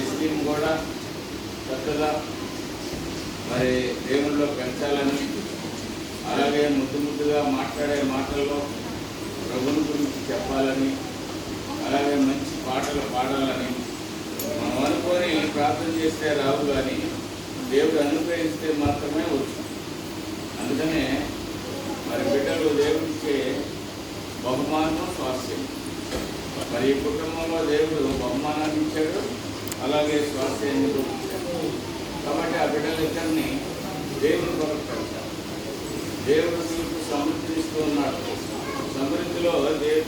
శశిని కూడా చక్కగా మరి దేవుళ్ళలో పెంచాలని, అలాగే ముద్దుగా మాట్లాడే మాటల్లో ప్రభుని గురించి చెప్పాలని, అలాగే మంచి పాటలు పాడాలని మనం అనుకొని ప్రార్థన చేస్తే రావు, కానీ దేవుడు అనుగ్రహిస్తే మాత్రమే వచ్చు. అందుకనే మరి బిడ్డలు దేవుడిచ్చే బహుమానం స్వాస్థ్యం. మరి ఈ కుటుంబంలో దేవుడు బహుమానాన్ని ఇచ్చాడు, అలాగే స్వాస్థ్యాన్ని కూడా ఇచ్చాడు. కాబట్టి ఆ బిడ్డలిద్దరిని దేవుని కొరకు పెడతారు. దేవుడు మీకు సమృద్ధిస్తూ ఉన్నాడు. సమృద్ధిలో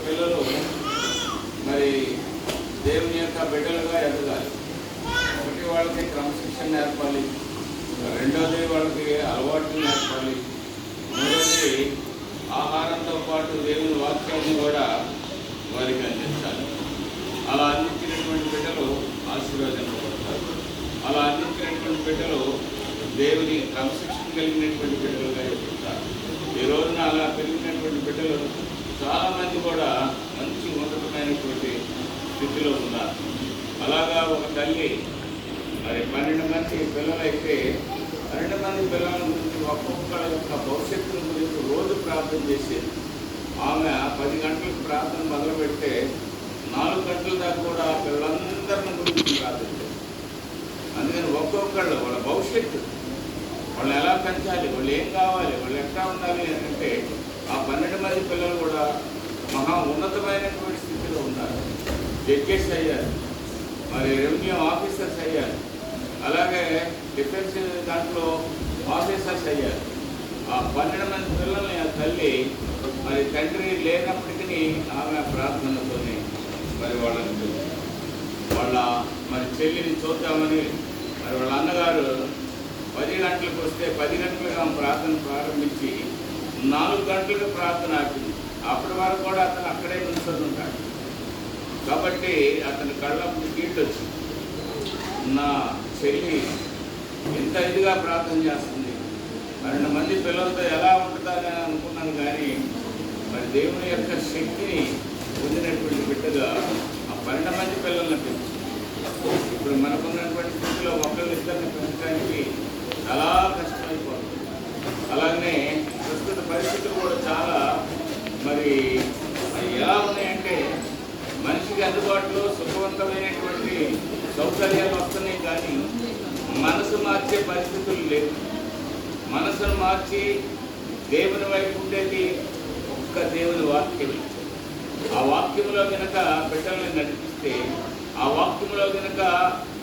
పిల్లలు మరి దేవుని యొక్క బిడ్డలుగా ఎదగాలి. ఒకటి వాళ్ళకి క్రమశిక్షణ నేర్పాలి, రెండోది వాళ్ళకి అలవాట్లు నేర్పాలి, మూడోది ఆహారంతో పాటు దేవుని వాక్యాన్ని కూడా వారికి అందించాలి. అలా అందించినటువంటి బిడ్డలు ఆశీర్వాదించబడతారు. అలా అందించినటువంటి బిడ్డలు దేవుని క్రమశిక్షణ కలిగినటువంటి బిడ్డలుగా ఎదుగుతారు. ఈ రోజున అలా పెరిగినటువంటి బిడ్డలు చాలామంది కూడా మంచి ఉన్నతమైనటువంటి స్థితిలో ఉన్నారు. అలాగా ఒక తల్లి మరి 12 మంది పిల్లలైతే 12 మంది పిల్లల గురించి ఒక్కొక్కళ్ళ యొక్క భవిష్యత్తుల గురించి రోజు ప్రార్థన చేసేది. ఆమె 10 గంటలకు ప్రార్థన మొదలు పెడితే 4 గంటల దాకా కూడా పిల్లలందరిని గురించి ప్రార్థించారు. అందుకని ఒక్కొక్కళ్ళు వాళ్ళ భవిష్యత్తు, వాళ్ళు ఎలా పెంచాలి, వాళ్ళు ఏం కావాలి, వాళ్ళు ఎట్లా ఉండాలి అంటే ఆ 12 మంది పిల్లలు కూడా మహా ఉన్నతమైనటువంటి స్థితిలో ఉన్నారు. జడ్జెస్ అయ్యారు, మరి రెవెన్యూ ఆఫీసర్స్ అయ్యారు, అలాగే డిఫెన్స్ దాంట్లో ఆఫీసర్స్ అయ్యారు. ఆ 12 మంది పిల్లల్ని ఆ తల్లి మరి తండ్రి లేనప్పటికీ ఆమె ప్రార్థనతోనే మరి వాళ్ళ మరి చెల్లిని చూద్దామని మరి వాళ్ళ అన్నగారు 10 గంటలకు వస్తే 10 గంటలకు ఆమె ప్రార్థన ప్రారంభించి 4 గంటలకు ప్రార్థన ఆపింది. అప్పటి వరకు కూడా అతను అక్కడే నిల్చొని ఉంటాడు. కాబట్టి అతని కళ్ళప్పుడు నీళ్ళు వచ్చింది. నా చెల్లి ఎంత ఇదిగా ప్రార్థన చేస్తుంది, 12 మంది పిల్లలతో ఎలా ఉంటుందని అనుకున్నాను, కానీ మరి దేవుని యొక్క శక్తిని పొందినటువంటి బిడ్డగా ఆ 12 మంది పిల్లల్ని పెంచింది. ఇప్పుడు మనకున్నటువంటి స్థితిలో ఒకరిద్దరిని పెంచడానికి చాలా కష్టమైపోతుంది. అలాగనే ప్రస్తుత పరిస్థితులు కూడా చాలా మరి ఎలా ఉన్నాయంటే మనిషికి అందుబాటులో సుఖవంతమైనటువంటి సౌకర్యాలు వస్తున్నాయి, కానీ మనసు మార్చే పరిస్థితులు లేవు. మనసును మార్చి దేవుని వైపు ఉండేది ఒక్క దేవుని వాక్యం. ఆ వాక్యంలో కనుక బిడ్డల్ని నడిపిస్తే, ఆ వాక్యంలో కనుక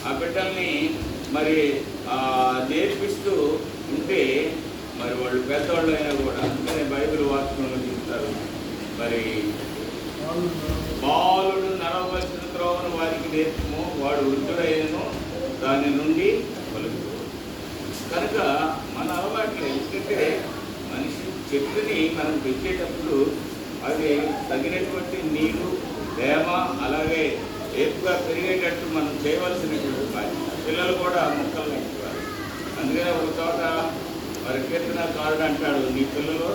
ఆ బిడ్డల్ని మరి నేర్పిస్తూ ఉంటే మరి వాళ్ళు పెద్దవాళ్ళు అయినా కూడా, అందుకనే బైబిల్ వాక్యంలో చెప్తారు, మరి బాలుడు నడవలసిన త్రోవను వారికి నేర్పము, వాడు వృద్ధుడైనను దాని నుండి పలుకు. కనుక మన అలవాట్లు ఎందుకంటే మనిషి చెట్టుని మనం పెంచేటప్పుడు అది తగినటువంటి నీరు, తేమ, అలాగే ఏపుగా పెరిగేటట్టు మనం చేయవలసినటువంటి బాధ్యత. పిల్లలు కూడా మొక్కలు పెంచుకోవాలి. అందుకనే ఒక చోట మరి కీర్తనకారుడు అంటాడు, నీ పిల్లలు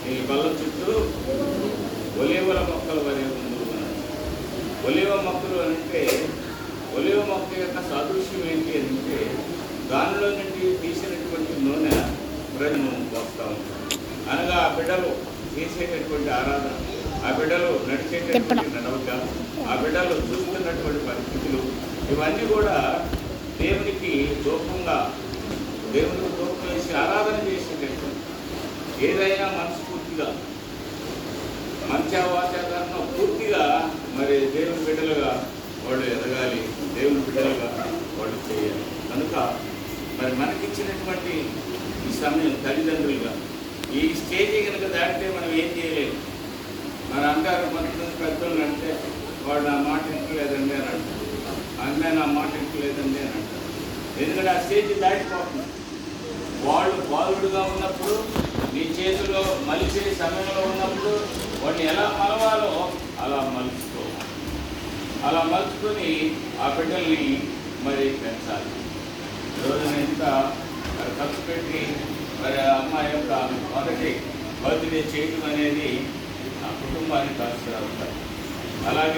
నీ బల్ల చుట్టూ ఒలీవల మొక్కలు వరే ముందు. ఒలీవ మొక్కలు అంటే ఒలీవ మొక్క యొక్క సాదృశ్యం ఏంటి అంటే దానిలో నుండి తీసినటువంటి నూనె ప్రజలు పోస్తూ ఉంటారు. అనగా ఆ బిడ్డలు చేసేటటువంటి ఆరాధన, ఆ బిడ్డలు నడిచేటటువంటి నడవక, ఆ బిడ్డలు చూస్తున్నటువంటి పరిస్థితులు, ఇవన్నీ కూడా దేవునికి దూపంగా, దేవునికి దూపం వేసి ఆరాధన చేసేటటువంటి ఏదైనా మనస్ఫూర్తిగా మంచావాచాలను పూర్తిగా మరి దేవుని బిడ్డలుగా వాళ్ళు ఎదగాలి, దేవుని బిడ్డలుగా వాళ్ళు చేయాలి. కనుక మరి మనకిచ్చినటువంటి ఈ సమయం తల్లిదండ్రులుగా ఈ స్టేజీ కనుక దాటితే మనం ఏం చేయలేము. మన అంటారు కొంతమంది పెద్దోళ్ళు అంటే వాడు నా మాట ఇంటలేదండి అని అంటారు, అమ్మాయి నా మాట ఇంటలేదండి అని అంటారు. ఎందుకంటే ఆ స్టేజ్ దాటిపోతుంది. వాళ్ళు బాలుడుగా ఉన్నప్పుడు నీ చేతిలో మలిచే సమయంలో ఉన్నప్పుడు వాడిని ఎలా మలవాలో అలా మలుచుకోవాలి. అలా మలుచుకొని ఆ బిడ్డల్ని మరి పెంచాలి. రోజున ఎంత ఖర్చు పెట్టి మరి అమ్మాయి యొక్క మొదటి బర్త్డే చేయడం అనేది ఆ కుటుంబానికి అవసరం. అలాగే